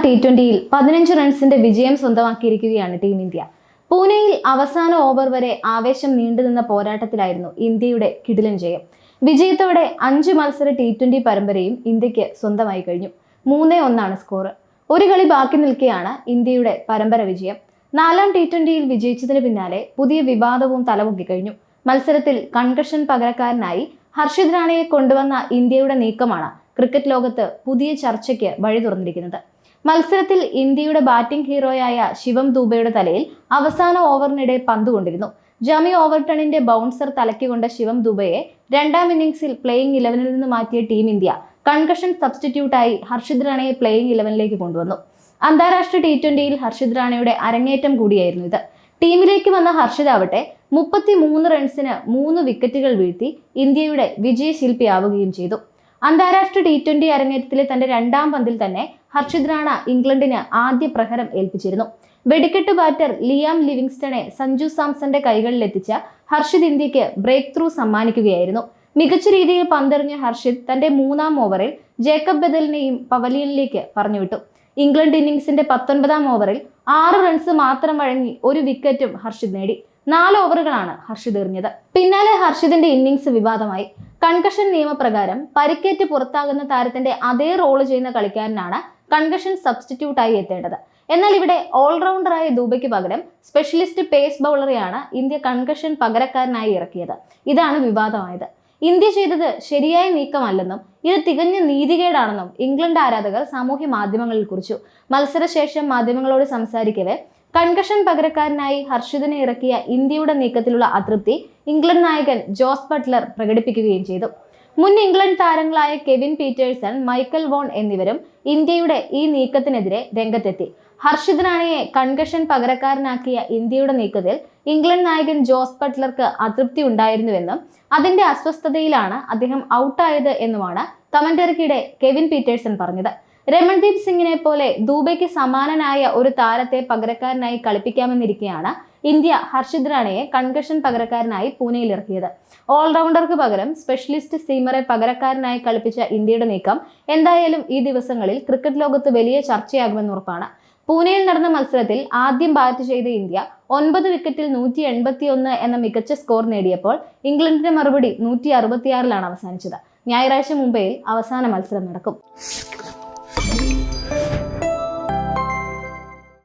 T20യിൽ 15 റൺസിന്റെ വിജയം സ്വന്തമാക്കിയിരിക്കുകയാണ് team India. പൂനെയിൽ അവസാന ഓവർ വരെ ആവേശം നീണ്ടുനിന്ന പോരാട്ടത്തിലായിരുന്നു ഇന്ത്യയുടെ കിടിലൻ ജയം. വിജയത്തോടെ 5 മത്സര T20 പരമ്പരയും ഇന്ത്യക്ക് സ്വന്തമായി കഴിഞ്ഞു. 3-1 സ്കോർ. ഒരു കളി ബാക്കി നിൽക്കെയാണ് ഇന്ത്യയുടെ പരമ്പര വിജയം. 4ാം T20യിൽ വിജയിച്ചതിന് പിന്നാലെ പുതിയ വിവാദവും തലപൊക്കി കഴിഞ്ഞു. മത്സരത്തിൽ കൺകഷൻ പകരക്കാരനായി ഹർഷിത് റാണയെ കൊണ്ടുവന്ന ഇന്ത്യയുടെ നീക്കമാണ് ക്രിക്കറ്റ് ലോകത്ത് പുതിയ ചർച്ചയ്ക്ക് വഴി തുറന്നിരിക്കുന്നത്. മത്സരത്തിൽ ഇന്ത്യയുടെ ബാറ്റിംഗ് ഹീറോയായ ശിവം ദൂബെയുടെ തലയിൽ അവസാന ഓവറിനിടെ പന്ത് കൊണ്ടിരുന്നു. ജമി ഓവർടണിന്റെ ബൗൺസർ തലയ്ക്കൊണ്ട ശിവം ദൂബെയെ 2ാം ഇന്നിംഗ്സിൽ പ്ലേയിങ് 11-ൽ നിന്ന് മാറ്റിയ ടീം ഇന്ത്യ കൺകഷൻ സബ്സ്റ്റിറ്റ്യൂട്ടായി ഹർഷിത് റാണയെ പ്ലേയിങ് 11-ലേക്ക് കൊണ്ടുവന്നു. അന്താരാഷ്ട്ര T20യിൽ ഹർഷിത് റാണയുടെ അരങ്ങേറ്റം കൂടിയായിരുന്നു ഇത്. ടീമിലേക്ക് വന്ന ഹർഷിത് ആവട്ടെ 33 റൺസിന് 3 വിക്കറ്റുകൾ വീഴ്ത്തി ഇന്ത്യയുടെ വിജയശില്പിയാവുകയും ചെയ്തു. അന്താരാഷ്ട്ര T20 അരങ്ങേറ്റത്തിലെ തന്റെ 2ാം പന്തിൽ തന്നെ ഹർഷിത് റാണ ഇംഗ്ലണ്ടിന് ആദ്യ പ്രഹരം ഏൽപ്പിച്ചിരുന്നു. വെടിക്കെട്ട് ബാറ്റർ ലിയാം ലിവിങ്സ്റ്റണെ സഞ്ജു സാംസന്റെ കൈകളിലെത്തിച്ച ഹർഷിത് ഇന്ത്യക്ക് ബ്രേക്ക് ത്രൂ സമ്മാനിക്കുകയായിരുന്നു. മികച്ച രീതിയിൽ പന്തെറിഞ്ഞ ഹർഷിത് തന്റെ 3ാം ഓവറിൽ ജേക്കബ് ബദലിനെയും പവലിയനിലേക്ക് പറഞ്ഞുവിട്ടു. ഇംഗ്ലണ്ട് ഇന്നിംഗ്സിന്റെ 19ാം ഓവറിൽ 6 റൺസ് മാത്രം വഴങ്ങി 1 വിക്കറ്റും ഹർഷിത് നേടി. 4 ഓവറുകളാണ് ഹർഷിത് എറിഞ്ഞത്. പിന്നാലെ ഹർഷിതിന്റെ ഇന്നിംഗ്സ് വിവാദമായി. കൺകഷൻ നിയമപ്രകാരം പരിക്കേറ്റ് പുറത്താകുന്ന താരത്തിന്റെ അതേ റോള് ചെയ്യുന്ന കളിക്കാരനാണ് കൺകഷൻ സബ്സ്റ്റിറ്റ്യൂട്ടായി എത്തേണ്ടത്. എന്നാൽ ഇവിടെ ഓൾറൗണ്ടറായ ദൂബയ്ക്ക് പകരം സ്പെഷ്യലിസ്റ്റ് പേസ് ബൗളറെയാണ് ഇന്ത്യ കൺകഷൻ പകരക്കാരനായി ഇറക്കിയത്. ഇതാണ് വിവാദമായത്. ഇന്ത്യ ചെയ്തത് ശരിയായ നീക്കമല്ലെന്നും ഇത് തികഞ്ഞ നീതികേടാണെന്നും ഇംഗ്ലണ്ട് ആരാധകർ സാമൂഹ്യ മാധ്യമങ്ങളിൽ കുറിച്ചു. മത്സരശേഷം മാധ്യമങ്ങളോട് സംസാരിക്കവേ കൺകഷൻ പകരക്കാരനായി ഹർഷിതിനെ ഇറക്കിയ ഇന്ത്യയുടെ നീക്കത്തിലുള്ള അതൃപ്തി ഇംഗ്ലണ്ട് നായകൻ ജോസ് ബട്ട്ലർ പ്രകടിപ്പിക്കുകയും ചെയ്തു. മുൻ ഇംഗ്ലണ്ട് താരങ്ങളായ കെവിൻ പീറ്റേഴ്സൺ, മൈക്കൽ വോൺ എന്നിവരും ഇന്ത്യയുടെ ഈ നീക്കത്തിനെതിരെ രംഗത്തെത്തി. ഹർഷിത് റാണയെ കൺകഷൻ പകരക്കാരനാക്കിയ ഇന്ത്യയുടെ നീക്കത്തിൽ ഇംഗ്ലണ്ട് നായകൻ ജോസ് ബട്ട്ലർക്ക് അതൃപ്തി ഉണ്ടായിരുന്നുവെന്നും അതിന്റെ അസ്വസ്ഥതയിലാണ് അദ്ദേഹം ഔട്ടായത് എന്നുമാണ് കമന്ററിക്കിടെ കെവിൻ പീറ്റേഴ്സൺ പറഞ്ഞത്. രമൺദീപ് സിംഗിനെ പോലെ ദൂബയ്ക്ക് സമാനനായ ഒരു താരത്തെ പകരക്കാരനായി കളിപ്പിക്കാമെന്നിരിക്കെയാണ് ഇന്ത്യ ഹർഷിത് റാണയെ കൺകഷൻ പകരക്കാരനായി പൂനെയിൽ ഇറക്കിയത്. ഓൾറൗണ്ടർക്ക് പകരം സ്പെഷ്യലിസ്റ്റ് സീമറെ പകരക്കാരനായി കളിപ്പിച്ച ഇന്ത്യയുടെ നീക്കം എന്തായാലും ഈ ദിവസങ്ങളിൽ ക്രിക്കറ്റ് ലോകത്ത് വലിയ ചർച്ചയാകുമെന്ന് ഉറപ്പാണ്. പൂനെയിൽ നടന്ന മത്സരത്തിൽ ആദ്യം ബാറ്റ് ചെയ്ത ഇന്ത്യ 9 വിക്കറ്റിൽ 181 എന്ന മികച്ച സ്കോർ നേടിയപ്പോൾ ഇംഗ്ലണ്ടിന്റെ മറുപടി 166-ലാണ് അവസാനിച്ചത്. ഞായറാഴ്ച മുംബൈയിൽ അവസാന മത്സരം നടക്കും.